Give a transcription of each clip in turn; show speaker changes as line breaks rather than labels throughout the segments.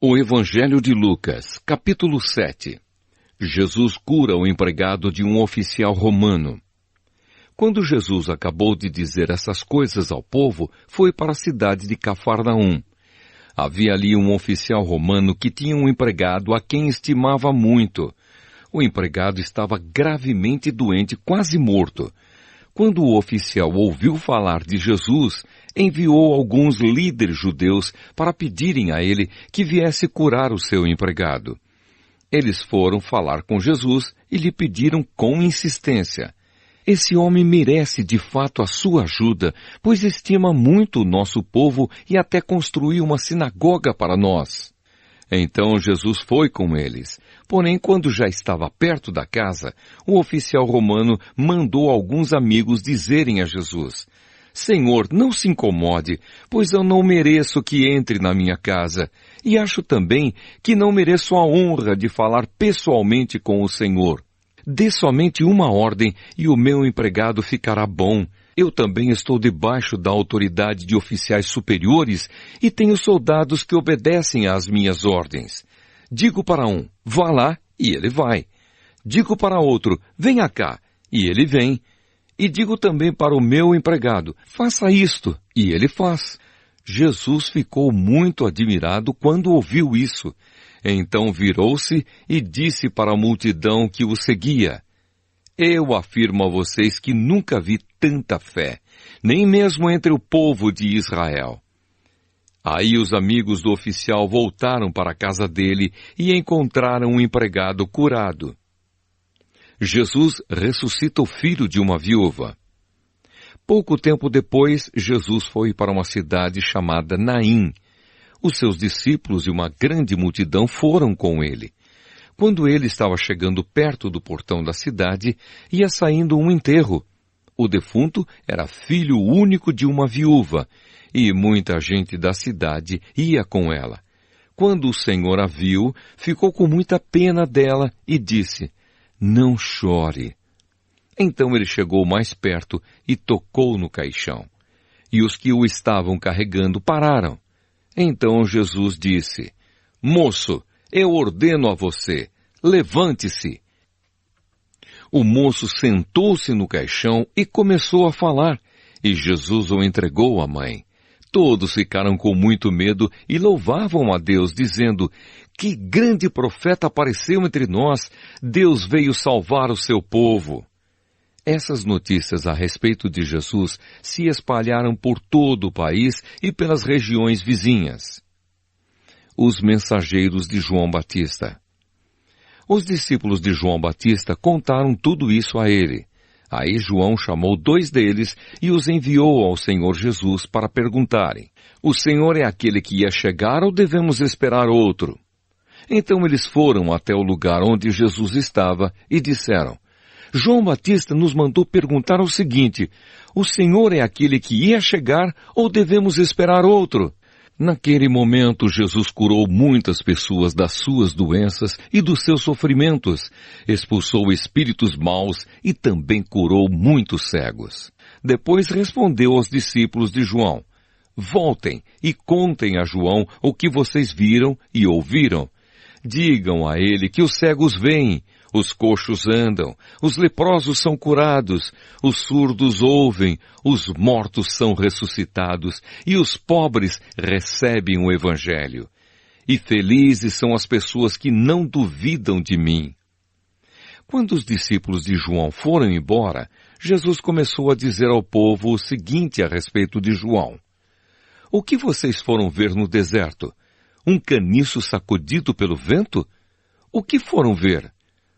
O Evangelho de Lucas, capítulo 7. Jesus cura o empregado de um oficial romano. Quando Jesus acabou de dizer essas coisas ao povo, foi para a cidade de Cafarnaum. Havia ali um oficial romano que tinha um empregado a quem estimava muito. O empregado estava gravemente doente, quase morto. Quando o oficial ouviu falar de Jesus, enviou alguns líderes judeus para pedirem a ele que viesse curar o seu empregado. Eles foram falar com Jesus e lhe pediram com insistência: esse homem merece de fato a sua ajuda, pois estima muito o nosso povo e até construiu uma sinagoga para nós. Então Jesus foi com eles. Porém, quando já estava perto da casa, o oficial romano mandou alguns amigos dizerem a Jesus: Senhor, não se incomode, pois eu não mereço que entre na minha casa, e acho também que não mereço a honra de falar pessoalmente com o Senhor. Dê somente uma ordem e o meu empregado ficará bom. Eu também estou debaixo da autoridade de oficiais superiores e tenho soldados que obedecem às minhas ordens. Digo para um, vá lá, e ele vai. Digo para outro, venha cá, e ele vem. E digo também para o meu empregado, faça isto, e ele faz. Jesus ficou muito admirado quando ouviu isso. Então virou-se e disse para a multidão que o seguia: Eu afirmo a vocês que nunca vi tanta fé, nem mesmo entre o povo de Israel. Aí os amigos do oficial voltaram para a casa dele e encontraram um empregado curado. Jesus ressuscita o filho de uma viúva. Pouco tempo depois, Jesus foi para uma cidade chamada Naim. Os seus discípulos e uma grande multidão foram com ele. Quando ele estava chegando perto do portão da cidade, ia saindo um enterro. O defunto era filho único de uma viúva, e muita gente da cidade ia com ela. Quando o Senhor a viu, ficou com muita pena dela e disse: Não chore. Então ele chegou mais perto e tocou no caixão. E os que o estavam carregando pararam. Então Jesus disse: Moço, eu ordeno a você, levante-se. O moço sentou-se no caixão e começou a falar, e Jesus o entregou à mãe. Todos ficaram com muito medo e louvavam a Deus, dizendo: Que grande profeta apareceu entre nós! Deus veio salvar o seu povo. Essas notícias a respeito de Jesus se espalharam por todo o país e pelas regiões vizinhas. Os mensageiros de João Batista. Os discípulos de João Batista contaram tudo isso a ele. Aí João chamou 2 deles e os enviou ao Senhor Jesus para perguntarem: O Senhor é aquele que ia chegar ou devemos esperar outro? Então eles foram até o lugar onde Jesus estava e disseram: João Batista nos mandou perguntar o seguinte: O Senhor é aquele que ia chegar ou devemos esperar outro? Naquele momento, Jesus curou muitas pessoas das suas doenças e dos seus sofrimentos, expulsou espíritos maus e também curou muitos cegos. Depois respondeu aos discípulos de João: Voltem e contem a João o que vocês viram e ouviram. Digam a ele que os cegos veem, os coxos andam, os leprosos são curados, os surdos ouvem, os mortos são ressuscitados e os pobres recebem o Evangelho. E felizes são as pessoas que não duvidam de mim. Quando os discípulos de João foram embora, Jesus começou a dizer ao povo o seguinte a respeito de João: O que vocês foram ver no deserto? Um caniço sacudido pelo vento? O que foram ver?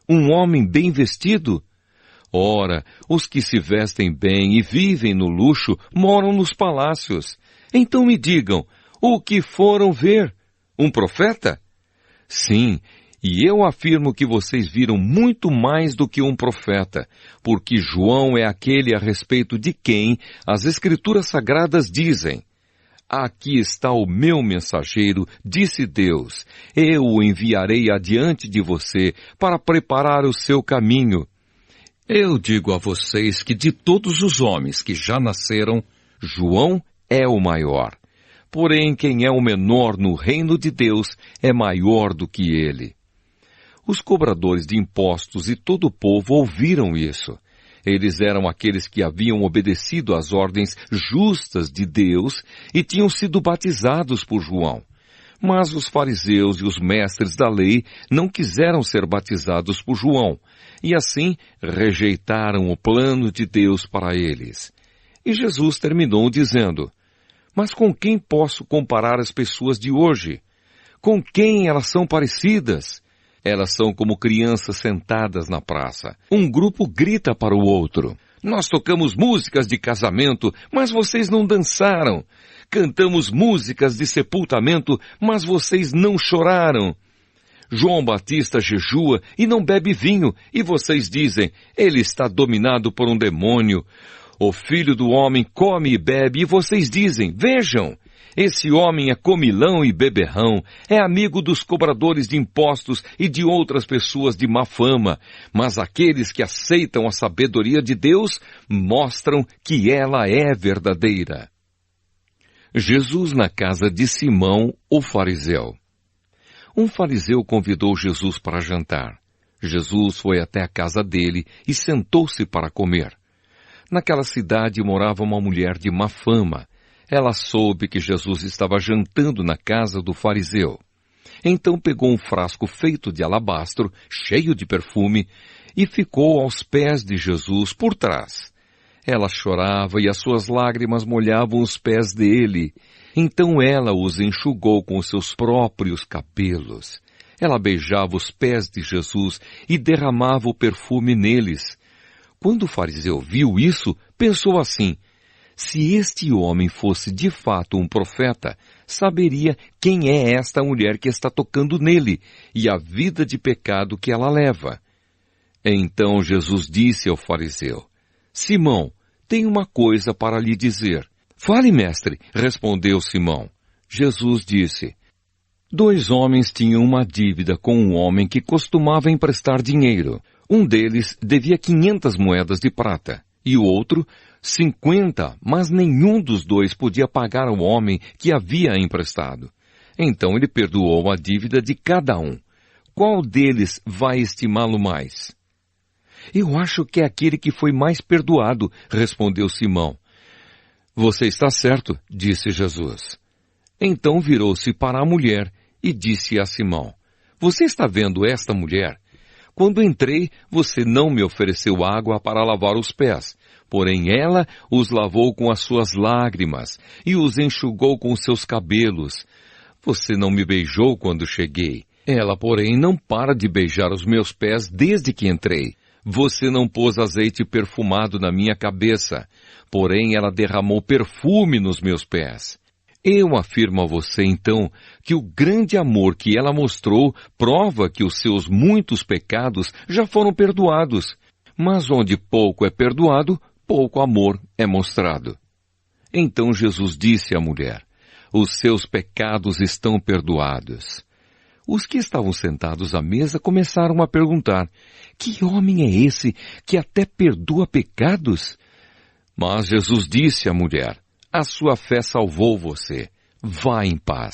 Um homem bem vestido? Ora, os que se vestem bem e vivem no luxo moram nos palácios. Então me digam, o que foram ver? Um profeta? Sim, e eu afirmo que vocês viram muito mais do que um profeta, porque João é aquele a respeito de quem as Escrituras Sagradas dizem: Aqui está o meu mensageiro, disse Deus. Eu o enviarei adiante de você para preparar o seu caminho. Eu digo a vocês que de todos os homens que já nasceram, João é o maior. Porém, quem é o menor no reino de Deus é maior do que ele. Os cobradores de impostos e todo o povo ouviram isso. Eles eram aqueles que haviam obedecido às ordens justas de Deus e tinham sido batizados por João. Mas os fariseus e os mestres da lei não quiseram ser batizados por João, e assim rejeitaram o plano de Deus para eles. E Jesus terminou dizendo: mas com quem posso comparar as pessoas de hoje? Com quem elas são parecidas? Elas são como crianças sentadas na praça. Um grupo grita para o outro: nós tocamos músicas de casamento, mas vocês não dançaram. Cantamos músicas de sepultamento, mas vocês não choraram. João Batista jejua e não bebe vinho, e vocês dizem: ele está dominado por um demônio. O Filho do Homem come e bebe, e vocês dizem: vejam, esse homem é comilão e beberrão, é amigo dos cobradores de impostos e de outras pessoas de má fama, mas aqueles que aceitam a sabedoria de Deus mostram que ela é verdadeira. Jesus na casa de Simão, o fariseu. Um fariseu convidou Jesus para jantar. Jesus foi até a casa dele e sentou-se para comer. Naquela cidade morava uma mulher de má fama. Ela soube que Jesus estava jantando na casa do fariseu. Então pegou um frasco feito de alabastro, cheio de perfume, e ficou aos pés de Jesus por trás. Ela chorava e as suas lágrimas molhavam os pés dele. Então ela os enxugou com os seus próprios cabelos. Ela beijava os pés de Jesus e derramava o perfume neles. Quando o fariseu viu isso, pensou assim: se este homem fosse de fato um profeta, saberia quem é esta mulher que está tocando nele e a vida de pecado que ela leva. Então Jesus disse ao fariseu: Simão, tenho uma coisa para lhe dizer. Fale, mestre, respondeu Simão. Jesus disse: 2 homens tinham uma dívida com um homem que costumava emprestar dinheiro. Um deles devia 500 moedas de prata e o outro 50, mas nenhum dos 2 podia pagar ao homem que havia emprestado. Então ele perdoou a dívida de cada um. Qual deles vai estimá-lo mais? Eu acho que é aquele que foi mais perdoado, respondeu Simão. Você está certo, disse Jesus. Então virou-se para a mulher e disse a Simão: você está vendo esta mulher? Quando entrei, você não me ofereceu água para lavar os pés, porém ela os lavou com as suas lágrimas e os enxugou com os seus cabelos. Você não me beijou quando cheguei. Ela, porém, não para de beijar os meus pés desde que entrei. Você não pôs azeite perfumado na minha cabeça, porém ela derramou perfume nos meus pés. Eu afirmo a você, então, que o grande amor que ela mostrou prova que os seus muitos pecados já foram perdoados. Mas onde pouco é perdoado, pouco amor é mostrado. Então Jesus disse à mulher: os seus pecados estão perdoados. Os que estavam sentados à mesa começaram a perguntar: que homem é esse que até perdoa pecados? Mas Jesus disse à mulher: a sua fé salvou você. Vá em paz.